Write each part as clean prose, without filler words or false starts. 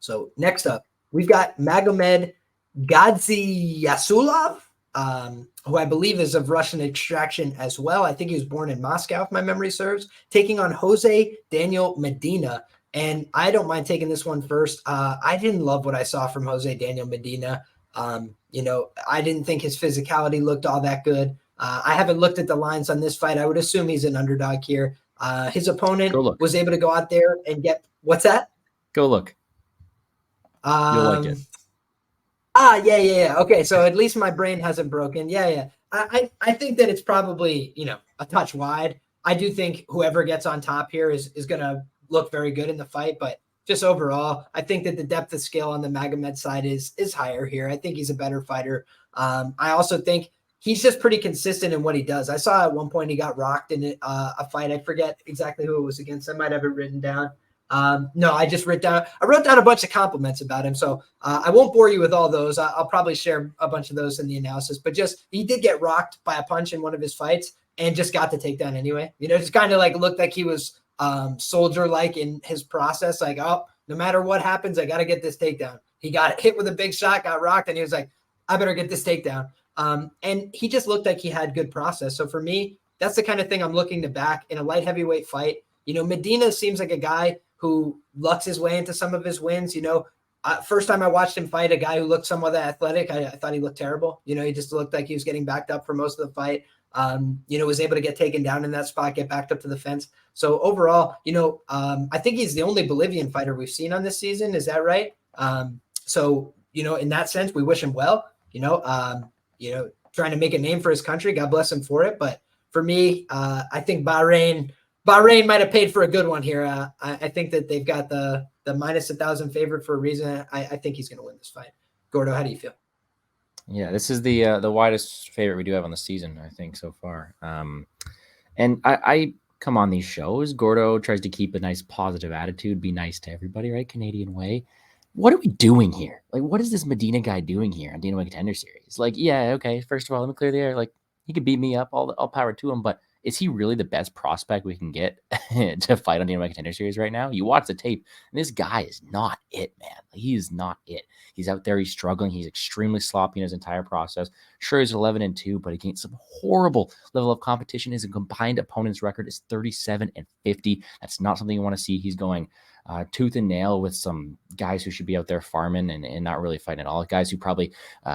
So next up, we've got Magomed Gadzhiyasulov, who I believe is of Russian extraction as well. I think he was born in Moscow, if my memory serves, taking on Jose Daniel Medina. And I don't mind taking this one first. I didn't love what I saw from Jose Daniel Medina. I didn't think his physicality looked all that good. I haven't looked at the lines on this fight. I would assume he's an underdog here. His opponent was able to go out there and get – what's that? Go look. You'll like it. Yeah. Okay, so at least my brain hasn't broken. Yeah. I think that it's probably, a touch wide. I do think whoever gets on top here is going to look very good in the fight, but just overall, I think that the depth of skill on the Magomed side is higher here. I think he's a better fighter. I also think he's just pretty consistent in what he does. I saw at one point he got rocked in a fight. I forget exactly who it was against. I might have it written down. No, I wrote down a bunch of compliments about him. So I won't bore you with all those. I'll probably share a bunch of those in the analysis, but just, he did get rocked by a punch in one of his fights and just got the takedown anyway. Just kind of like looked like he was soldier-like in his process. Like, oh, no matter what happens, I got to get this takedown. He got hit with a big shot, got rocked, and he was like, I better get this takedown. And he just looked like he had good process. So for me, that's the kind of thing I'm looking to back in a light heavyweight fight. Medina seems like a guy who lucks his way into some of his wins. First time I watched him fight a guy who looked somewhat athletic, I thought he looked terrible. He just looked like he was getting backed up for most of the fight. Was able to get taken doin in that spot, get backed up to the fence. So overall, I think he's the only Bolivian fighter we've seen on this season. Is that right? In that sense, we wish him well, trying to make a name for his country. God bless him for it. But for me, I think Bahrain might have paid for a good one here. I think that they've got the minus 1,000 favorite for a reason. I think he's going to win this fight. Gordo, how do you feel? Yeah, this is the widest favorite we do have on the season, I think, so far. And I come on these shows. Gordo tries to keep a nice positive attitude, be nice to everybody, right? Canadian way. What are we doing here? Like, what is this Medina guy doing here on DWCS Contender Series? Like, yeah, okay, first of all, let me clear the air. Like, he could beat me up, all power to him, but is he really the best prospect we can get to fight on the DWCS Contender Series right now? You watch the tape, and this guy is not it, man. He is not it. He's out there. He's struggling. He's extremely sloppy in his entire process. Sure, he's 11-2, but against some horrible level of competition. His combined opponent's record is 37-50. That's not something you want to see. He's going tooth and nail with some guys who should be out there farming and not really fighting at all. Guys who probably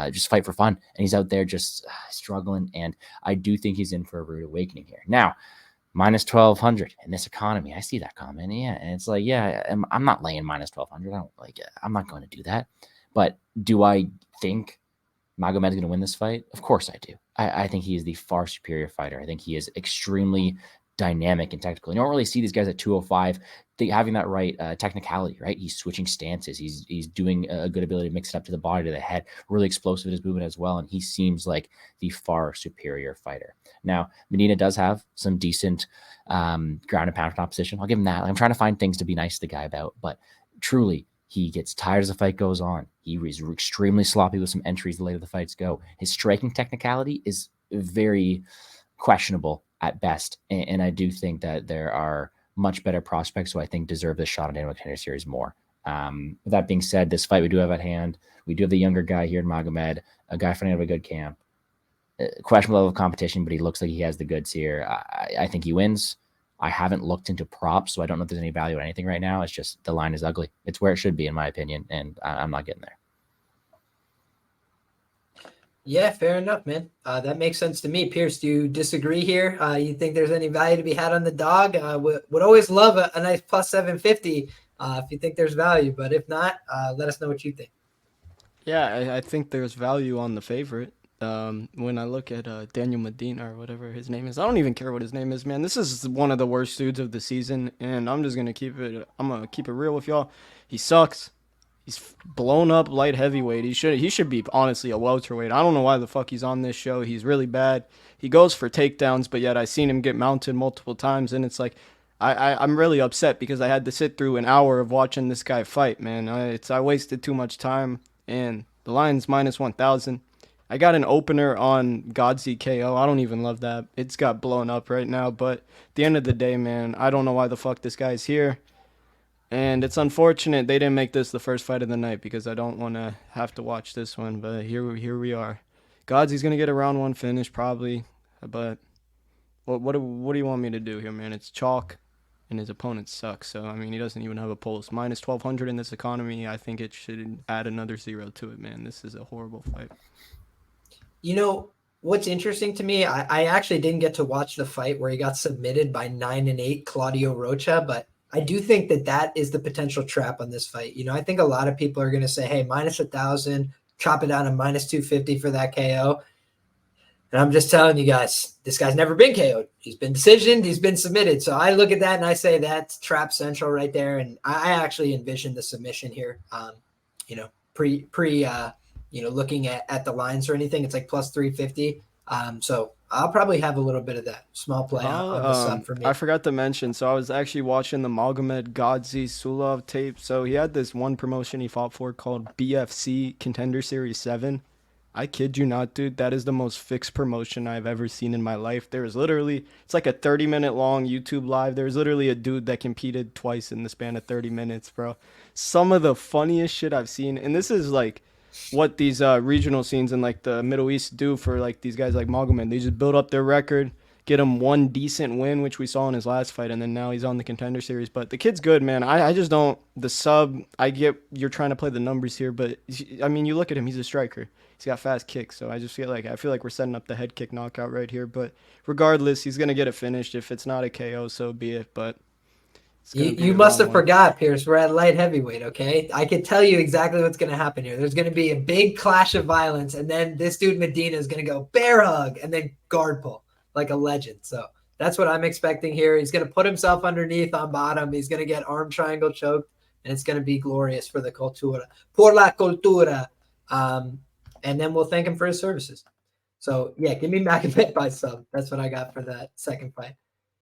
just fight for fun. And he's out there just struggling. And I do think he's in for a rude awakening here. Now, minus 1,200 in this economy. I see that comment. Yeah. And it's like, yeah, I'm not laying minus 1,200. I'm not going to do that. But do I think Magomed's going to win this fight? Of course I do. I think he is the far superior fighter. I think he is extremely dynamic and technical. You don't really see these guys at 205 having that right technicality, right? He's switching stances. He's doing a good ability to mix it up to the body, to the head, really explosive in his movement as well. And he seems like the far superior fighter. Now, Medina does have some decent ground and pound opposition. I'll give him that. I'm trying to find things to be nice to the guy about, but truly, he gets tired as the fight goes on. He is extremely sloppy with some entries the later the fights go. His striking technicality is very questionable at best. And I do think that there are much better prospects who I think deserve this shot on DWCS Contender Series more. With that being said, this fight we do have at hand. We do have the younger guy here in Magomed, a guy fighting out of a good camp. Questionable level of competition, but he looks like he has the goods here. I think he wins. I haven't looked into props, so I don't know if there's any value in anything right now. It's just the line is ugly. It's where it should be, in my opinion, and I'm not getting there. Yeah, fair enough, man. That makes sense to me. Pierce, do you disagree here? You think there's any value to be had on the dog? Would always love a nice plus 750 if you think there's value, but if not, let us know what you think. Yeah, I think there's value on the favorite. When I look at Daniel Medina or whatever his name is, I don't even care what his name is, man. This is one of the worst dudes of the season, and I'm gonna keep it real with y'all. He sucks. He's blown up light heavyweight. He should be honestly a welterweight. I don't know why the fuck he's on this show. He's really bad. He goes for takedowns, but yet I seen him get mounted multiple times, and it's like I'm really upset because I had to sit through an hour of watching this guy fight, man. I wasted too much time, and the line's minus 1,000. I got an opener on Godzi KO. I don't even love that. It's got blown up right now. But at the end of the day, man, I don't know why the fuck this guy's here. And it's unfortunate they didn't make this the first fight of the night because I don't want to have to watch this one. But here we are. Godzi's going to get a round 1 finish probably. But what do you want me to do here, man? It's chalk, and his opponent sucks. So, I mean, he doesn't even have a pulse. Minus 1,200 in this economy. I think it should add another 0 to it, man. This is a horrible fight. You know, what's interesting to me, I actually didn't get to watch the fight where he got submitted by 9-8 Claudio Rocha, but I do think that is the potential trap on this fight. You know, I think a lot of people are going to say, hey, minus 1,000, chop it down to minus 250 for that KO. And I'm just telling you guys, this guy's never been KO'd. He's been decisioned. He's been submitted. So I look at that and I say that's trap central right there. And I actually envision the submission here. You know, looking at the lines or anything, it's like plus 350. So I'll probably have a little bit of that small play on the sub for me. I forgot to mention, so I was actually watching the Magomed Gadzhiyasulov tape. So he had this one promotion he fought for called BFC Contender Series 7. I kid you not, dude. That is the most fixed promotion I've ever seen in my life. There is literally, it's like a 30-minute long YouTube live. There's literally a dude that competed twice in the span of 30 minutes, bro. Some of the funniest shit I've seen. And this is like what these regional scenes in like the Middle East do for like these guys like Magomed. They just build up their record, get him one decent win, which we saw in his last fight, and then now he's on the Contender Series. But the kid's good, man. I just don't, the sub, I get you're trying to play the numbers here, but I mean, you look at him, he's a striker. He's got fast kicks, so I feel like we're setting up the head kick knockout right here. But regardless, he's gonna get it finished. If it's not a KO, so be it. But you must have forgot, Pierce. We're at light heavyweight, okay? I can tell you exactly what's gonna happen here. There's gonna be a big clash of violence, and then this dude Medina is gonna go bear hug and then guard pull like a legend. So that's what I'm expecting here. He's gonna put himself underneath on bottom. He's gonna get arm triangle choked, and it's gonna be glorious for the cultura, por la cultura. And then we'll thank him for his services. So, yeah, give me Magomed by sub. That's what I got for that second fight.